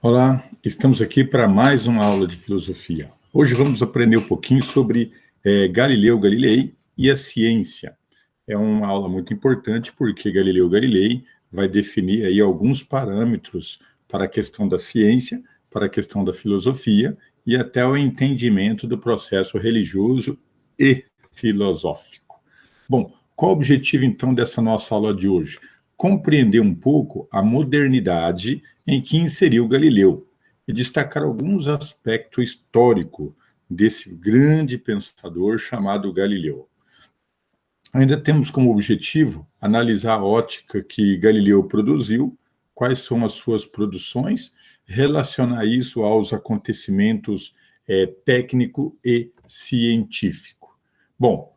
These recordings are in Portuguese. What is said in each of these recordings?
Olá, estamos aqui para mais uma aula de filosofia. Hoje vamos aprender um pouquinho sobre Galileu Galilei e a ciência. É uma aula muito importante porque Galileu Galilei vai definir aí alguns parâmetros para a questão da ciência, para a questão da filosofia e até o entendimento do processo religioso e filosófico. Bom, qual o objetivo então dessa nossa aula de hoje? Compreender um pouco a modernidade em que inseriu Galileu e destacar alguns aspectos históricos desse grande pensador chamado Galileu. Ainda temos como objetivo analisar a ótica que Galileu produziu, quais são as suas produções, relacionar isso aos acontecimentos técnico e científico. Bom,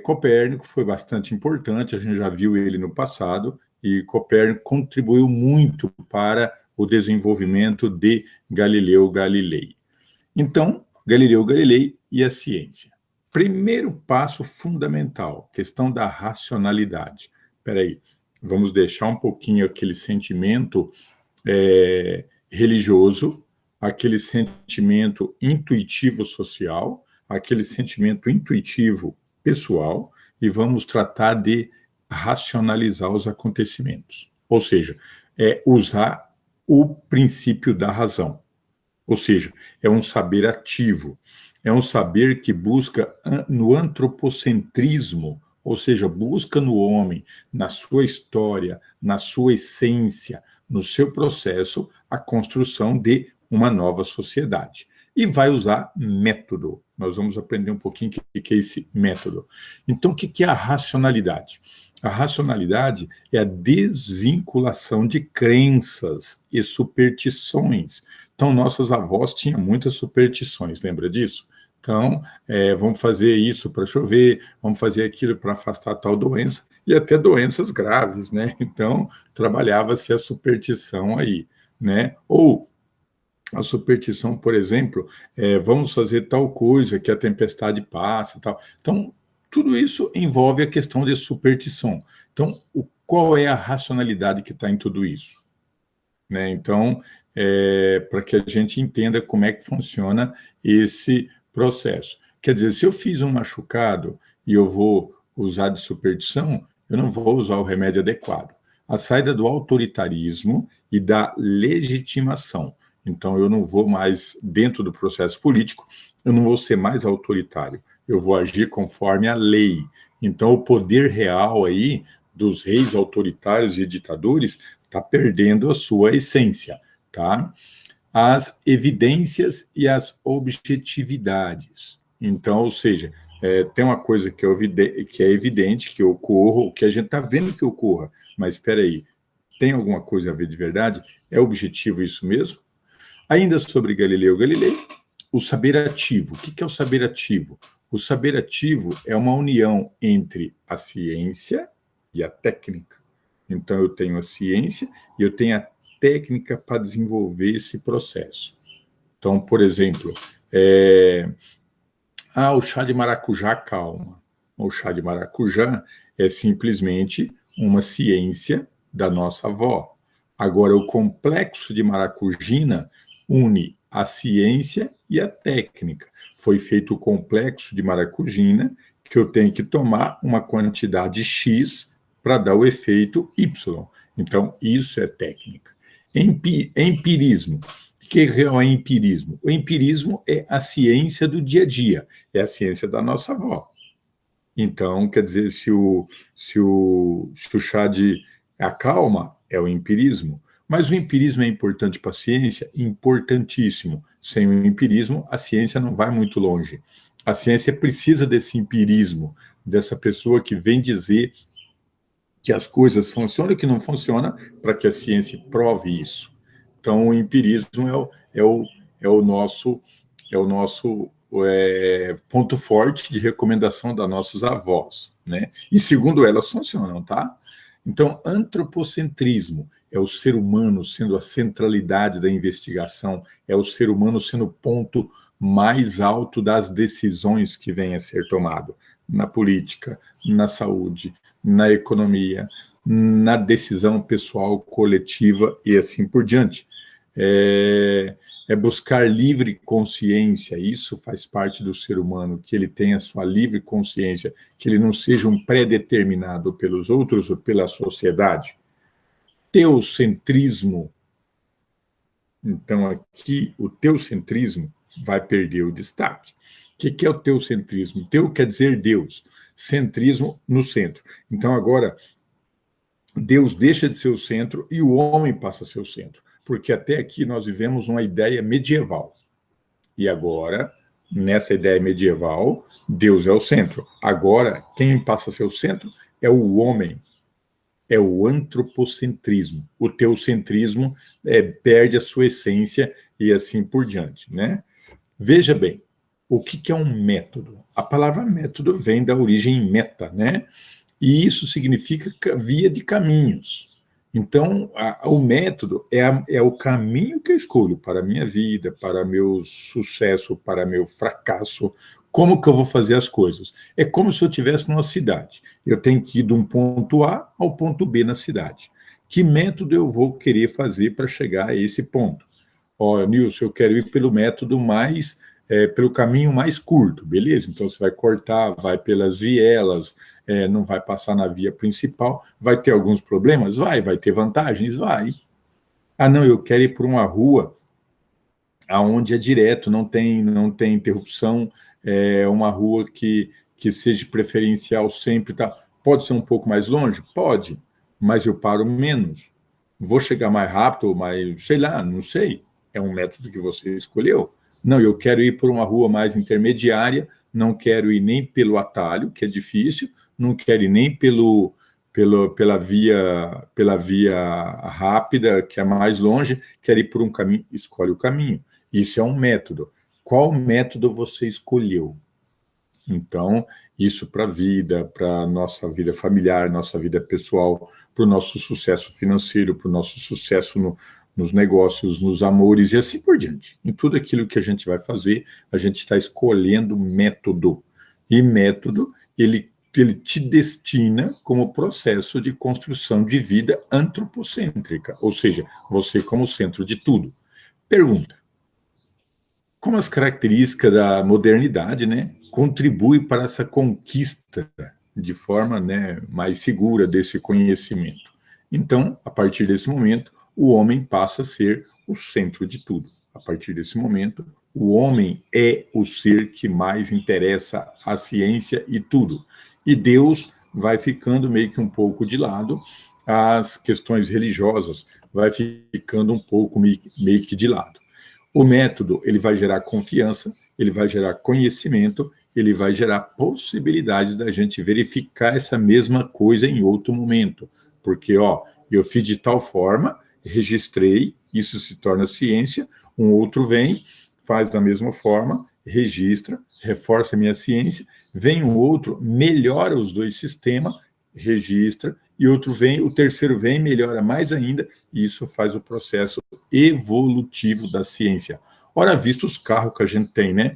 Copérnico foi bastante importante, a gente já viu ele no passado, e Copérnico contribuiu muito para o desenvolvimento de Galileu Galilei. Então, Galileu Galilei e a ciência. Primeiro passo fundamental, questão da racionalidade. Espera aí, vamos deixar um pouquinho aquele sentimento religioso, aquele sentimento intuitivo social, aquele sentimento intuitivo pessoal, e vamos tratar de racionalizar os acontecimentos. Ou seja, usar o princípio da razão. Ou seja, é um saber ativo, é um saber que busca no antropocentrismo, ou seja, busca no homem, na sua história, na sua essência, no seu processo, a construção de uma nova sociedade. E vai usar método. Nós vamos aprender um pouquinho o que é esse método. Então, o que é a racionalidade? A racionalidade é a desvinculação de crenças e superstições. Então, nossos avós tinham muitas superstições, lembra disso? Então, vamos fazer isso para chover, vamos fazer aquilo para afastar tal doença, e até doenças graves, né? Então, trabalhava-se a superstição aí, né? Ou a superstição, por exemplo, vamos fazer tal coisa que a tempestade passa, tal. Então, tudo isso envolve a questão de superstição. Então, qual é a racionalidade que está em tudo isso? Né? Então, para que a gente entenda como é que funciona esse processo. Quer dizer, se eu fiz um machucado e eu vou usar de superstição, eu não vou usar o remédio adequado. A saída do autoritarismo e da legitimação. Então, eu não vou mais, dentro do processo político, eu não vou ser mais autoritário. Eu vou agir conforme a lei. Então, o poder real aí dos reis autoritários e ditadores está perdendo a sua essência, tá? As evidências e as objetividades. Então, ou seja, tem uma coisa que é evidente que ocorra, que a gente está vendo que ocorra, mas espera aí, tem alguma coisa a ver de verdade? É objetivo isso mesmo? Ainda sobre Galileu Galilei, o saber ativo. O que é o saber ativo? O saber ativo é uma união entre a ciência e a técnica. Então, eu tenho a ciência e eu tenho a técnica para desenvolver esse processo. Então, por exemplo, o chá de maracujá calma. O chá de maracujá é simplesmente uma ciência da nossa avó. Agora, o complexo de maracujina une a ciência e a técnica. Foi feito o complexo de maracujina, que eu tenho que tomar uma quantidade X para dar o efeito Y. Então, isso é técnica. Empirismo. O que é empirismo? O empirismo é a ciência do dia a dia, é a ciência da nossa avó. Então, quer dizer, se o chá de acalma, é o empirismo. Mas o empirismo é importante para a ciência? Importantíssimo. Sem o empirismo, a ciência não vai muito longe. A ciência precisa desse empirismo, dessa pessoa que vem dizer que as coisas funcionam e que não funcionam, para que a ciência prove isso. Então, o empirismo é o nosso ponto forte de recomendação das nossas avós, né? E segundo elas funcionam, tá? Então, antropocentrismo é o ser humano sendo a centralidade da investigação, é o ser humano sendo o ponto mais alto das decisões que vêm a ser tomado na política, na saúde, na economia, na decisão pessoal, coletiva e assim por diante. é buscar livre consciência. Isso faz parte do ser humano, que ele tenha sua livre consciência, que ele não seja um pré-determinado pelos outros ou pela sociedade. Teocentrismo. Então, aqui, o teocentrismo vai perder o destaque. O que é o teocentrismo? Teu quer dizer Deus, centrismo no centro. Então, agora, Deus deixa de ser o centro e o homem passa a ser o centro. Porque até aqui nós vivemos uma ideia medieval. E agora, nessa ideia medieval, Deus é o centro. Agora, quem passa a ser o centro é o homem. É o antropocentrismo. O teocentrismo perde a sua essência e assim por diante, né? Veja bem, o que é um método? A palavra método vem da origem meta, né? E isso significa via de caminhos. Então, o método é o caminho que eu escolho para a minha vida, para meu sucesso, para meu fracasso. Como que eu vou fazer as coisas? É como se eu estivesse numa cidade. Eu tenho que ir de um ponto A ao ponto B na cidade. Que método eu vou querer fazer para chegar a esse ponto? Ó, Nilson, eu quero ir pelo método pelo caminho mais curto, beleza? Então você vai cortar, vai pelas vielas, não vai passar na via principal. Vai ter alguns problemas? Vai ter vantagens? Vai. Ah, não, eu quero ir por uma rua aonde é direto, não tem interrupção, é uma rua que seja preferencial sempre. Tá. Pode ser um pouco mais longe? Pode, mas eu paro menos. Vou chegar mais rápido, mas sei lá, não sei. É um método que você escolheu. Não, eu quero ir por uma rua mais intermediária, não quero ir nem pelo atalho, que é difícil, não quero ir nem pela via rápida, que é mais longe, quero ir por um caminho, escolhe o caminho. Isso é um método. Qual método você escolheu? Então, isso para a vida, para a nossa vida familiar, nossa vida pessoal, para o nosso sucesso financeiro, para o nosso sucesso nos negócios, nos amores e assim por diante. Em tudo aquilo que a gente vai fazer, a gente está escolhendo método. E método, ele te destina como processo de construção de vida antropocêntrica, ou seja, você como centro de tudo. Pergunta: como as características da modernidade, né, contribuem para essa conquista de forma, né, mais segura desse conhecimento? Então, a partir desse momento, o homem passa a ser o centro de tudo. A partir desse momento, o homem é o ser que mais interessa a ciência e tudo. E Deus vai ficando meio que um pouco de lado, as questões religiosas vai ficando um pouco meio que de lado. O método, ele vai gerar confiança, ele vai gerar conhecimento, ele vai gerar possibilidade da gente verificar essa mesma coisa em outro momento. Porque, eu fiz de tal forma, registrei, isso se torna ciência, um outro vem, faz da mesma forma, registra, reforça a minha ciência, vem um outro, melhora os dois sistemas, registra, e outro vem, o terceiro vem, melhora mais ainda, e isso faz o processo evolutivo da ciência. Ora, visto os carros que a gente tem, né?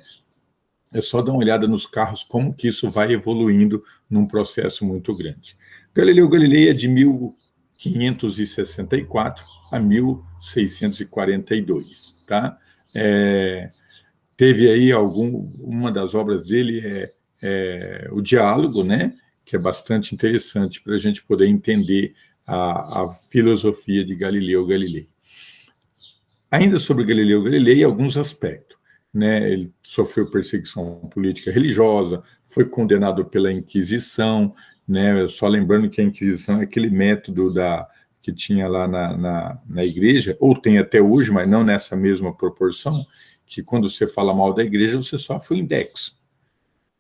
É só dar uma olhada nos carros, como que isso vai evoluindo num processo muito grande. Galileu Galilei é de 1564 a 1642, tá? Teve aí uma das obras dele o Diálogo, né? Que é bastante interessante para a gente poder entender a filosofia de Galileu Galilei. Ainda sobre Galileu Galilei, alguns aspectos. Né? Ele sofreu perseguição política religiosa, foi condenado pela Inquisição, né? Só lembrando que a Inquisição é aquele método que tinha lá na igreja, ou tem até hoje, mas não nessa mesma proporção, que quando você fala mal da igreja, você sofre o index.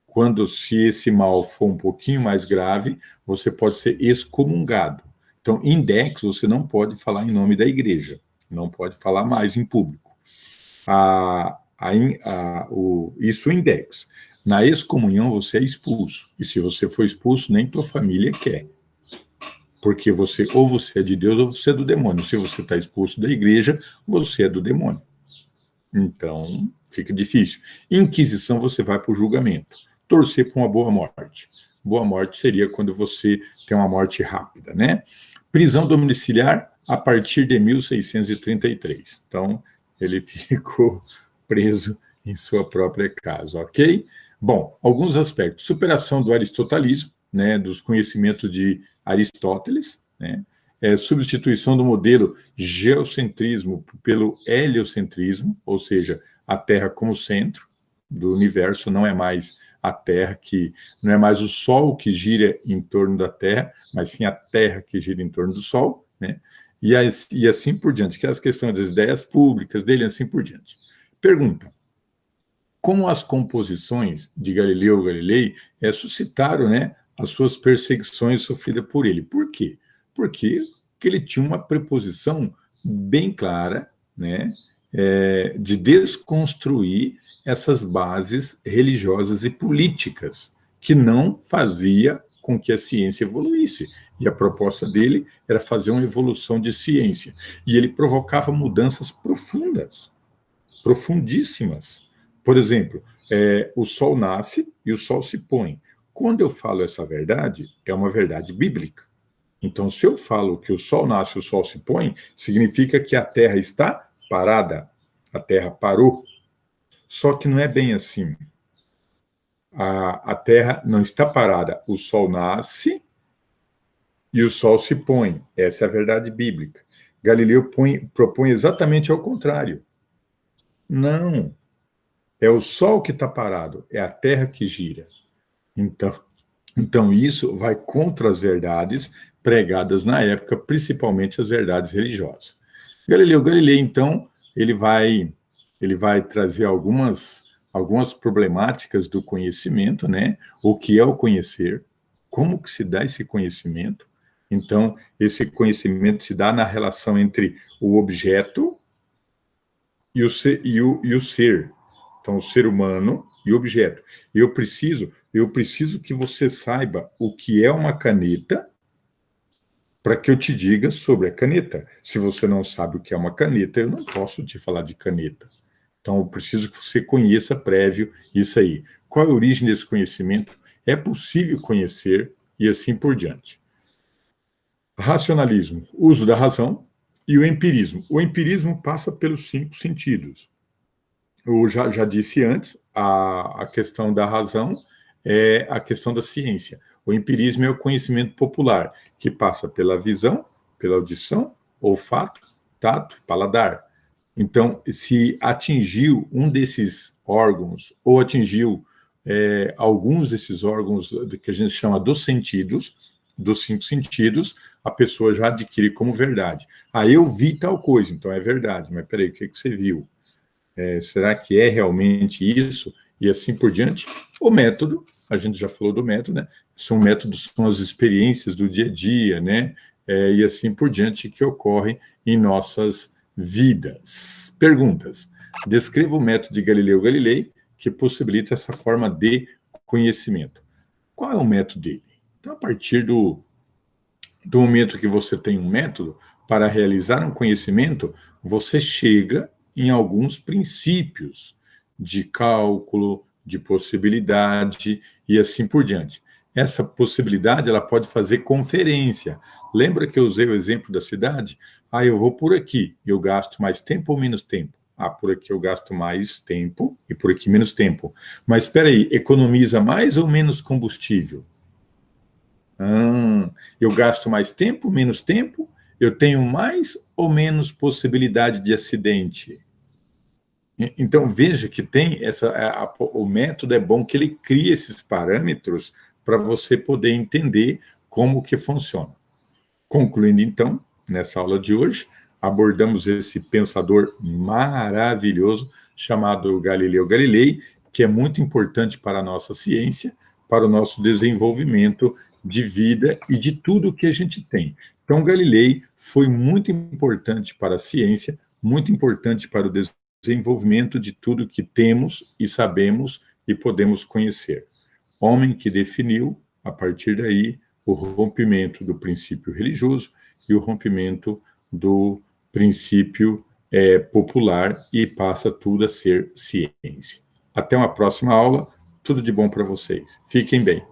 Quando, se esse mal for um pouquinho mais grave, você pode ser excomungado. Então, index, você não pode falar em nome da igreja, não pode falar mais em público. Isso index. Na excomunhão, você é expulso. E se você for expulso, nem tua família quer. Porque ou você é de Deus ou você é do demônio. Se você está expulso da igreja, você é do demônio. Então, fica difícil. Inquisição, você vai para o julgamento. Torcer para uma boa morte. Boa morte seria quando você tem uma morte rápida, né? Prisão domiciliar, a partir de 1633. Então, ele ficou preso em sua própria casa, ok? Bom, alguns aspectos. Superação do aristotelismo, né, dos conhecimentos de Aristóteles, né, substituição do modelo geocentrismo pelo heliocentrismo, ou seja, a Terra como centro do universo, não é mais a Terra que não é mais o Sol que gira em torno da Terra, mas sim a Terra que gira em torno do Sol, né? E assim por diante, que é as questões das ideias públicas dele, assim por diante. Pergunta: como as composições de Galileu Galilei suscitaram, né, as suas perseguições sofridas por ele? Por quê? Porque ele tinha uma preposição bem clara, né, de desconstruir essas bases religiosas e políticas, que não fazia com que a ciência evoluísse. E a proposta dele era fazer uma evolução de ciência. E ele provocava mudanças profundas, profundíssimas. Por exemplo, o Sol nasce e o Sol se põe. Quando eu falo essa verdade, é uma verdade bíblica. Então, se eu falo que o Sol nasce e o Sol se põe, significa que a Terra está parada. A Terra parou. Só que não é bem assim. A Terra não está parada. O Sol nasce e o Sol se põe. Essa é a verdade bíblica. Galileu propõe exatamente ao contrário. Não. É o Sol que está parado, é a Terra que gira. Então, isso vai contra as verdades pregadas na época, principalmente as verdades religiosas. Galileu Galilei, então, ele vai trazer algumas problemáticas do conhecimento, né? O que é o conhecer, como que se dá esse conhecimento. Então, esse conhecimento se dá na relação entre o objeto e o ser. Então, o ser humano e o objeto. Eu preciso que você saiba o que é uma caneta para que eu te diga sobre a caneta. Se você não sabe o que é uma caneta, eu não posso te falar de caneta. Então, eu preciso que você conheça prévio isso aí. Qual é a origem desse conhecimento? É possível conhecer e assim por diante. Racionalismo, uso da razão, e o empirismo. O empirismo passa pelos 5 sentidos. Eu já disse antes, a questão da razão é a questão da ciência. O empirismo é o conhecimento popular, que passa pela visão, pela audição, olfato, tato e paladar. Então, se atingiu um desses órgãos, ou atingiu alguns desses órgãos que a gente chama dos sentidos, dos 5 sentidos, a pessoa já adquire como verdade. Eu vi tal coisa, então é verdade, mas peraí, o que você viu? Será que é realmente isso? E assim por diante. O método, a gente já falou do método, né? São as experiências do dia a dia, né? E assim por diante que ocorrem em nossas vidas. Perguntas. Descreva o método de Galileu Galilei que possibilita essa forma de conhecimento. Qual é o método dele? Então, a partir do momento que você tem um método para realizar um conhecimento, você chega em alguns princípios de cálculo, de possibilidade e assim por diante. Essa possibilidade ela pode fazer conferência. Lembra que eu usei o exemplo da cidade? Eu vou por aqui, eu gasto mais tempo ou menos tempo? Por aqui eu gasto mais tempo e por aqui menos tempo. Mas espera aí, economiza mais ou menos combustível? Eu gasto mais tempo, menos tempo? Eu tenho mais ou menos possibilidade de acidente? Então, veja que tem o método é bom que ele cria esses parâmetros para você poder entender como que funciona. Concluindo, então, nessa aula de hoje, abordamos esse pensador maravilhoso chamado Galileu Galilei, que é muito importante para a nossa ciência, para o nosso desenvolvimento de vida e de tudo que a gente tem. Então, Galilei foi muito importante para a ciência, muito importante para o desenvolvimento de tudo que temos e sabemos e podemos conhecer. Homem que definiu, a partir daí, o rompimento do princípio religioso e o rompimento do princípio popular e passa tudo a ser ciência. Até uma próxima aula. Tudo de bom para vocês. Fiquem bem.